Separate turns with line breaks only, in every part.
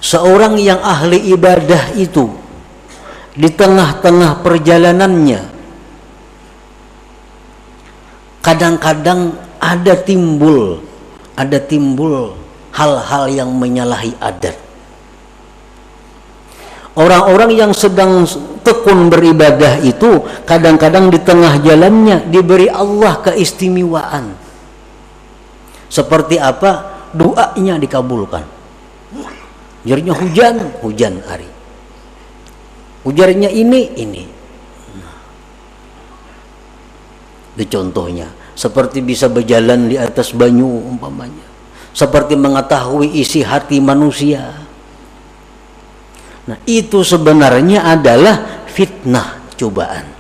Seorang yang ahli ibadah itu di tengah-tengah perjalanannya kadang-kadang ada timbul hal-hal yang menyalahi adat. Orang-orang yang sedang tekun beribadah itu kadang-kadang di tengah jalannya diberi Allah keistimewaan. Seperti apa? Doanya dikabulkan. Ujarnya hujan hari. Ujarnya ini. Itu contohnya. Seperti bisa berjalan di atas banyu umpamanya. Seperti mengetahui isi hati manusia. Nah, itu sebenarnya adalah fitnah, cobaan.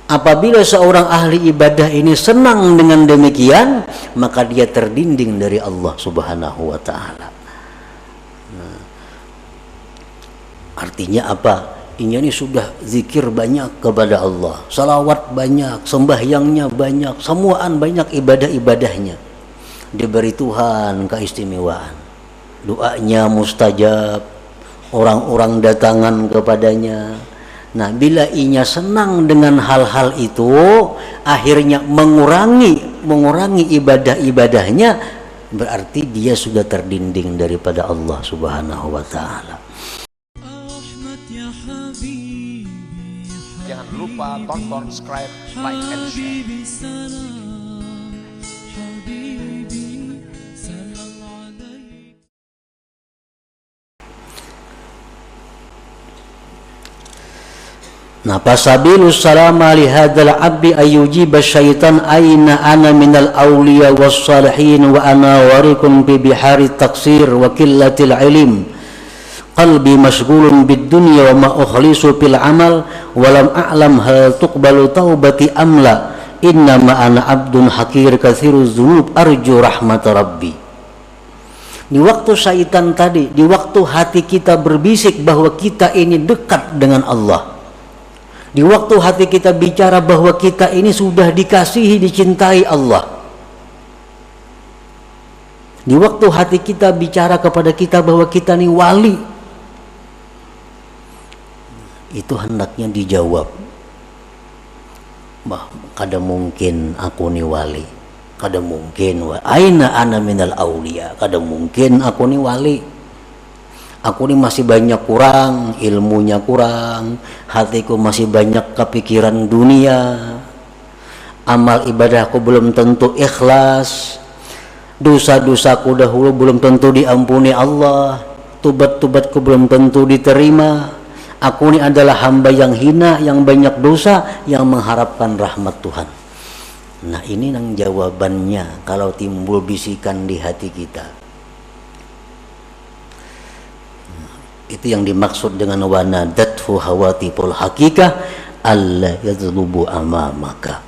Apabila seorang ahli ibadah ini senang dengan demikian, maka dia terdinding dari Allah Subhanahu wa taala. Nah, artinya apa? Ini sudah zikir banyak kepada Allah, salawat banyak, sembahyangnya banyak, semuaan banyak ibadah-ibadahnya. Diberi Tuhan keistimewaan. Doanya mustajab, orang-orang datangan kepadanya. Nah, bila inya senang dengan hal-hal itu, akhirnya mengurangi ibadah-ibadahnya, berarti dia sudah terdinding daripada Allah Subhanahu wa taala.
Jangan lupa tonton, subscribe, like, and share.
Nah, fasabilus salama li hadzal abdi ayyujiba syaitan aina ana minal awliya was salihin wa ana warikum bi bihari taksir wa qillatil ilm qalbi mashghulun bid dunya wa ma ukhlisu fil amal wa lam a'lam hal tuqbalu taubati amla inna ma ana abdun hakir katsiruz dzunub arju rahmat rabbi. Di waktu syaitan tadi, di waktu hati kita berbisik bahwa kita ini dekat dengan Allah, di waktu hati kita bicara bahwa kita ini sudah dikasihi, dicintai Allah, di waktu hati kita bicara kepada kita bahwa kita ini wali, itu hendaknya dijawab, bah, kada mungkin aku ni wali, kada mungkin aina ana minal aulia, kada mungkin aku ni wali. Aku ini masih banyak kurang, ilmunya kurang, hatiku masih banyak kepikiran dunia, amal ibadahku belum tentu ikhlas, dosa-dosaku dahulu belum tentu diampuni Allah, tubat-tubatku belum tentu diterima. Aku ini adalah hamba yang hina, yang banyak dosa, yang mengharapkan rahmat Tuhan. Nah, ini yang jawabannya kalau timbul bisikan di hati kita. Itu yang dimaksud dengan wanadathu hawatiful hakikah alla yadhlubu amamaka.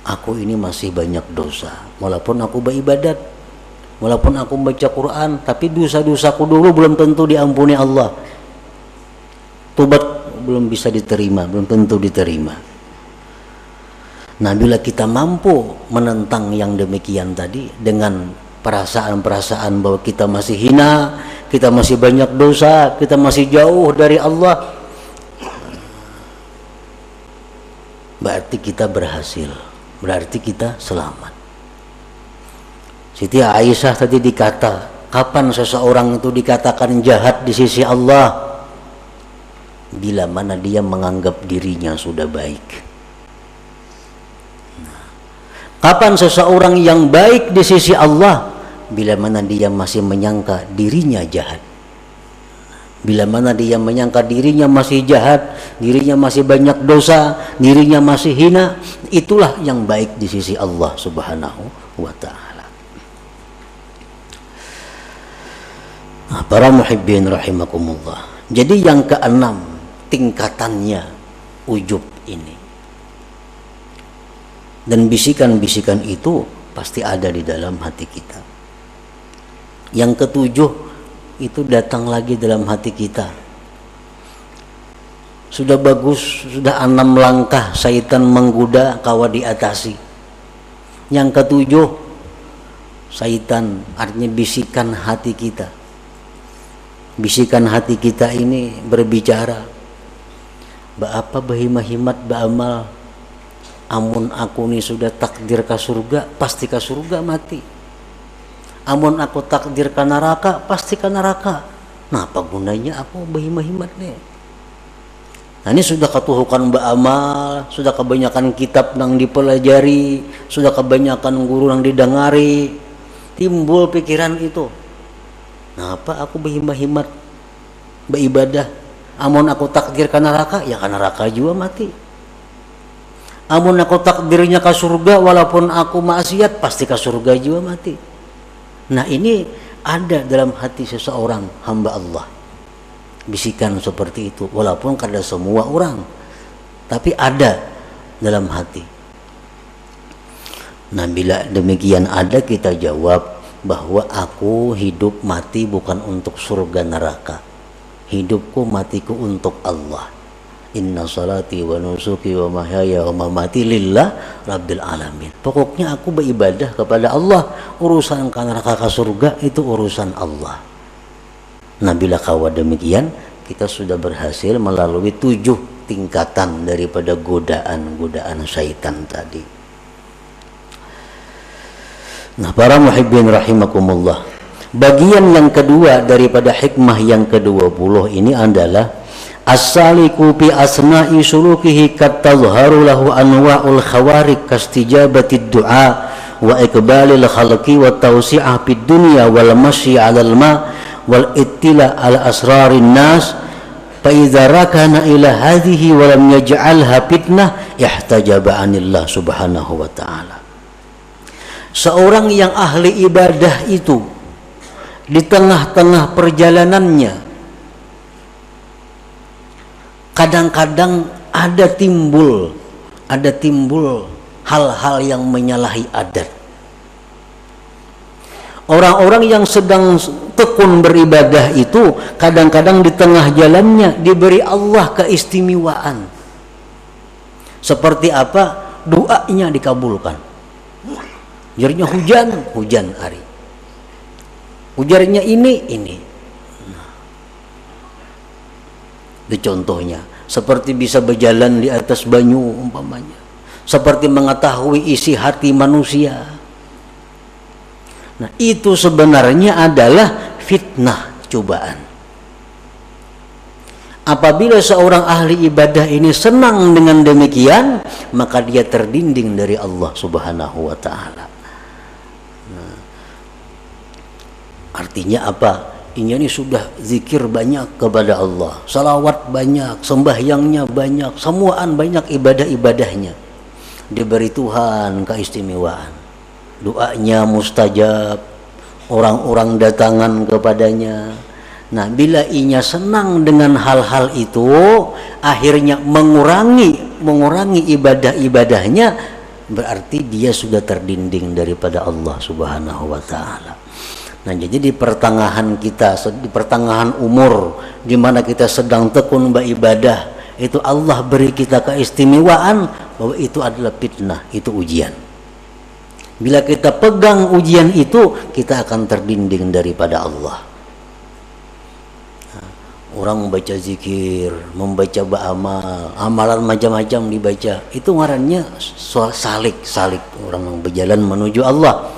Aku ini masih banyak dosa, walaupun aku beribadat, walaupun aku baca Quran, tapi dosa-dosaku dulu belum tentu diampuni Allah. Tobat belum bisa diterima, belum tentu diterima. Nah, bila kita mampu menentang yang demikian tadi dengan perasaan-perasaan bahwa kita masih hina, kita masih banyak dosa, kita masih jauh dari Allah, berarti kita berhasil, berarti kita selamat. Siti Aisyah tadi dikata, kapan seseorang itu dikatakan jahat di sisi Allah? Bila mana dia menganggap dirinya sudah baik. Kapan seseorang yang baik di sisi Allah? Bila mana dia masih menyangka dirinya jahat. Bila mana dia menyangka dirinya masih jahat, dirinya masih banyak dosa, dirinya masih hina, itulah yang baik di sisi Allah Subhanahu wa ta'ala. Nah, para muhibbin rahimakumullah. Jadi yang keenam tingkatannya ujub ini. Dan bisikan-bisikan itu pasti ada di dalam hati kita. Yang ketujuh itu datang lagi dalam hati kita. Sudah bagus, sudah 6 langkah syaitan menggoda kawa diatasi. Yang ketujuh, Syaitan artinya bisikan hati kita. Bisikan hati kita ini berbicara, apa bahimahimat baamal, amun aku ni sudah takdir ke surga, pasti ke surga mati. Amun aku takdir ke neraka, pasti ke neraka. Nah, apa gunanya aku bahimahimat ni? Nah, ini sudah ketuhukan baamal, sudah kebanyakan kitab yang dipelajari, sudah kebanyakan guru yang didengari, timbul pikiran itu. Nah, apa aku berhimat-himat beribadah, amun aku takdir ke neraka, ya ke neraka juga mati. Amun aku takdirnya ke surga, walaupun aku maksiat, pasti ke surga juga mati. Nah, ini ada dalam hati seseorang hamba Allah, bisikan seperti itu, walaupun kada semua orang, tapi ada dalam hati. Nah, bila demikian ada, kita jawab bahwa aku hidup mati bukan untuk surga neraka. Hidupku matiku untuk Allah. Inna salati wa nusuki wa mahyaya wa mamati lillah rabbil alamin. Pokoknya aku beribadah kepada Allah. Urusan ke neraka ke surga itu urusan Allah. Nah, bila kawa demikian, kita sudah berhasil melalui 7 tingkatan daripada godaan-godaan syaitan tadi. Nah, para muhibbin rahimakumullah, bagian yang kedua daripada hikmah yang ke-20 ini adalah as-saliku fi asna'i sulukihi katazharu lahu anwa'ul khawarik kastijabatid du'a wa iqbalil khalqi wa tawsi'ah fid dunya wal masyi 'alal ma wal ittila' ala asrarin nas fa idza rakana ila hadhihi wa lam yaj'alha fitnah ihtajaba 'anillah subhanahu wa ta'ala. Seorang yang ahli ibadah itu di tengah-tengah perjalanannya kadang-kadang ada timbul hal-hal yang menyalahi adat. Orang-orang yang sedang tekun beribadah itu kadang-kadang di tengah jalannya diberi Allah keistimewaan. Seperti apa? Doanya dikabulkan. Ujarnya hujan hari. Ujarnya ini. Nah, itu contohnya. Seperti bisa berjalan di atas banyu umpamanya. Seperti mengetahui isi hati manusia. Nah, itu sebenarnya adalah fitnah, cobaan. Apabila seorang ahli ibadah ini senang dengan demikian, maka dia terdinding dari Allah Subhanahu wa ta'ala. Artinya apa? Ini sudah zikir banyak kepada Allah, salawat banyak, sembahyangnya banyak, semuaan banyak ibadah-ibadahnya. Diberi Tuhan keistimewaan. Doanya mustajab, orang-orang datangan kepadanya. Nah, bila inya senang dengan hal-hal itu, akhirnya mengurangi ibadah-ibadahnya, berarti dia sudah terdinding daripada Allah Subhanahu wa ta'ala. Nah, jadi di pertengahan umur, di mana kita sedang tekun beribadah, itu Allah beri kita keistimewaan bahwa itu adalah fitnah, itu ujian. Bila kita pegang ujian itu, kita akan terdinding daripada Allah. Nah, orang membaca zikir, membaca ba'amal, amalan macam-macam dibaca, itu ngarannya salik, orang yang berjalan menuju Allah.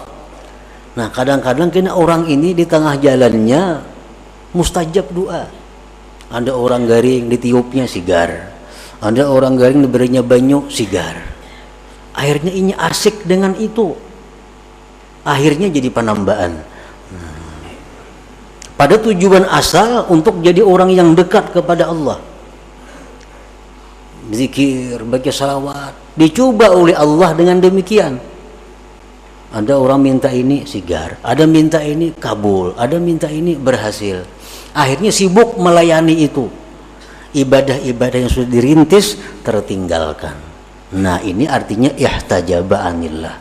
Nah, kadang-kadang kena orang ini di tengah jalannya mustajab doa. Ada orang garing ditiupnya sigar. Ada orang garing diberinya banyu sigar. Akhirnya ini asik dengan itu. Akhirnya jadi penambaan. Pada tujuan asal untuk jadi orang yang dekat kepada Allah. Zikir, baca salawat, dicoba oleh Allah dengan demikian. Ada orang minta ini sigar, ada minta ini kabul, ada minta ini berhasil. Akhirnya sibuk melayani itu. Ibadah-ibadah yang sudah dirintis tertinggalkan. Nah, ini artinya ihtajaba anillah.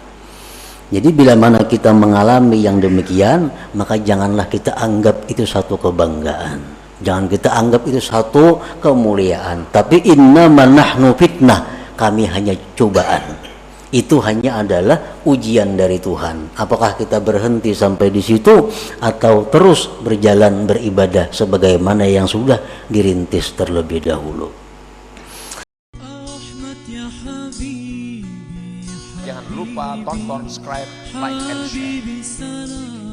Jadi bila mana kita mengalami yang demikian, maka janganlah kita anggap itu satu kebanggaan. Jangan kita anggap itu satu kemuliaan. Tapi innama nahnu fitnah, kami hanya cobaan. Itu hanya adalah ujian dari Tuhan. Apakah kita berhenti sampai di situ atau terus berjalan beribadah sebagaimana yang sudah dirintis terlebih dahulu.
Jangan lupa tonton, subscribe, like, and share.